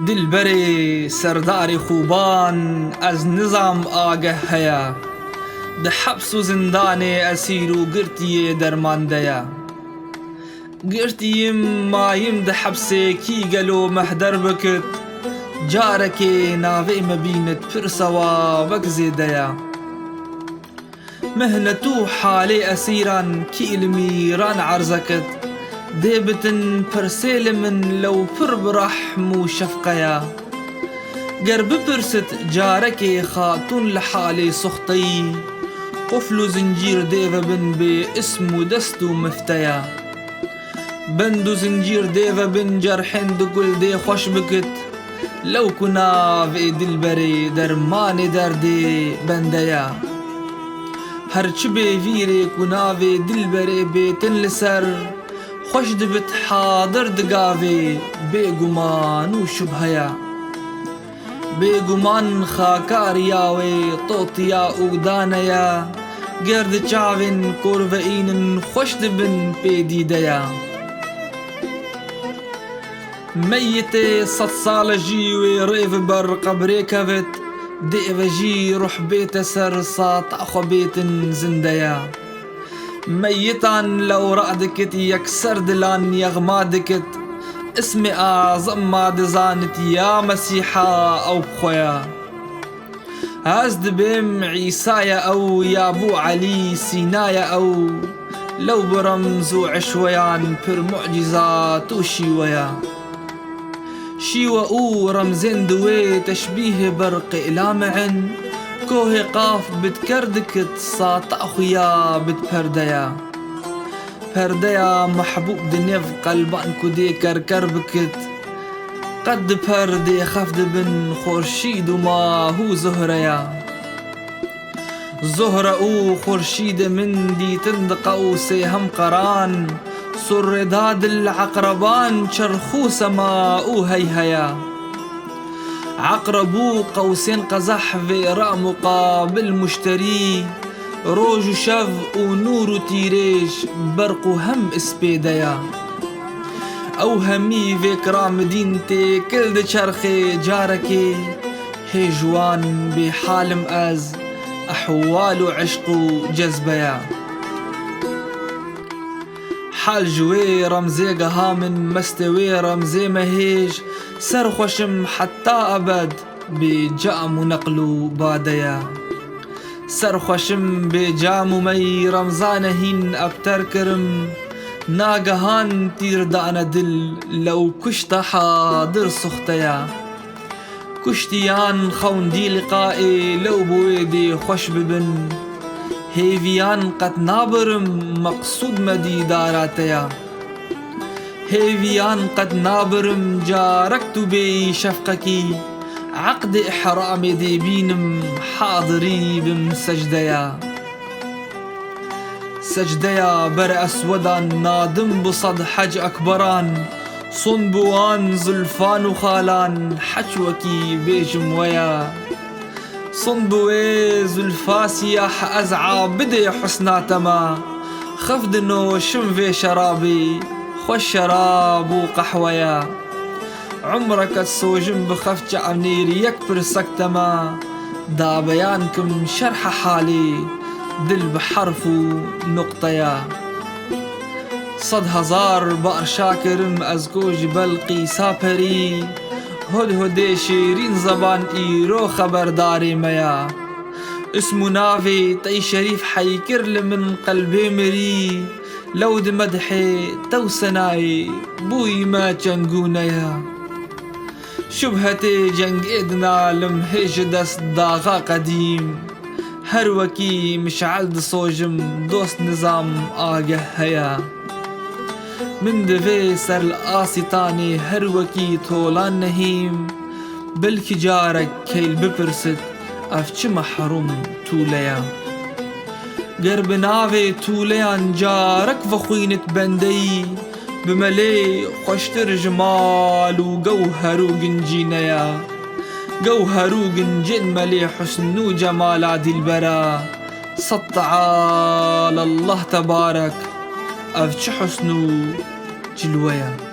دلبري سرداري خوبان از نظام آگه هيا ده حبس و زنداني اسير و گرتي درمانديا گرتيم مايم ده حبسي كي قلو محدر بكت جاركي ناوي مبينت فرسوا وكزي ديا مهنتو حالي اسيران كي الميران عرزكت ديبتن برسيل من لو پر برحم و شفقيا قرب برست جاركي خاتون لحالي سخطي قفلو زنجير ديفا بن باسمو دستو مفتيا بندو زنجير ديفا بن جرحين دقل دي خوش بكت لو كنا في دلبري درماني دردي بنديا هرچ بيفيري كنا في دلبري بيتن لسر خوش دبت حاضر دقاوي بيقمان و شبهيا بيقمان خاكارياوي طوطيا وقدانيا قرد چاوين كورفئين خوش دبن بيديديا ميتي 100 سال جيوي ريف بر قبري كفت دئف جي روح بيت سر ساطع بيت زنديا ميتان لو رأدكت يكسر دلان يغمادكت اسمي أعظم ما دزانت يا مسيحا أو بخويا هازد بيم عيسايا أو يا أبو علي سينايا أو لو برمز عشويان بر معجزات وشيويا شيوة أو رمزين دوي تشبيه برق إلامعن كوهي قاف بتكردكت ساطع خويا بتبرديا برديا محبوب دنيف قلبان كودي كركر بكت قد بردي خفد بن خورشيد وما هو زهريا زهرة او خورشيد من دي تندق او سيهم قران سر داد العقربان شرخو سما او هيهيا عقربو قوسين قزح في راء مقابل مشتري روج شف ونور تيريش برق هم اسبيديا او همي في كرام دينتي كل دي شرخي جاركي هي جوان بحالم از احوال عشق جذبيا حال جوي رمزي قهامن مستوي رمزي مهيج سرخوشم حتى أبد بجام نقلو باديا سرخوشم بجام مي رمزانهين أبتر كرم ناقهان تير دانا دل لو كشت حاضر سختيا كشتيان خون دي لقائي لو بويدي خوش ببن هيفيان قد نابرم مقصود مدي داراتيا هيفيان قد نابرم جاركت بي شفقكي عقد إحرامي دي بينم حاضري بمسجديا سجديا بر أسودان نادم بصد حج أكبران صنبوان زلفان وخالان حشوكي بيجم ويا صنبوي زلفاسيح أزعى بدي حسناتما خفدنو شم شرابي خوش شراب وقحويا عمرك تسوجم بخفج عنير يكبر سكتما دا بيانكم شرح حالي دل بحرف نقطيا 100,000 بقر شاكرم أزكوج بلقي سابري هدهدي شيرين زبان إيرو خبرداري ميا اسمو نافي طي شريف حيكر من قلبي مري لود مدحي توسناي بوي ما جنقونيا شبهتي جنق إدنا لمهج دست داغا قديم هروكي مشعل صوجم دوست نظام آگه هيا من دفي سر الآسي تاني هروكي طولان نهيم بلكي جارك كيل ببرست أفش محروم توليا قرب ناوي توليان جارك فخوينت بندي بملي خوشتر جمال وجوهرو جنجينيا جوهرو جنجن ملي حسن وجمال عدي البرا سطع على الله تبارك أفش حسنو جلويا.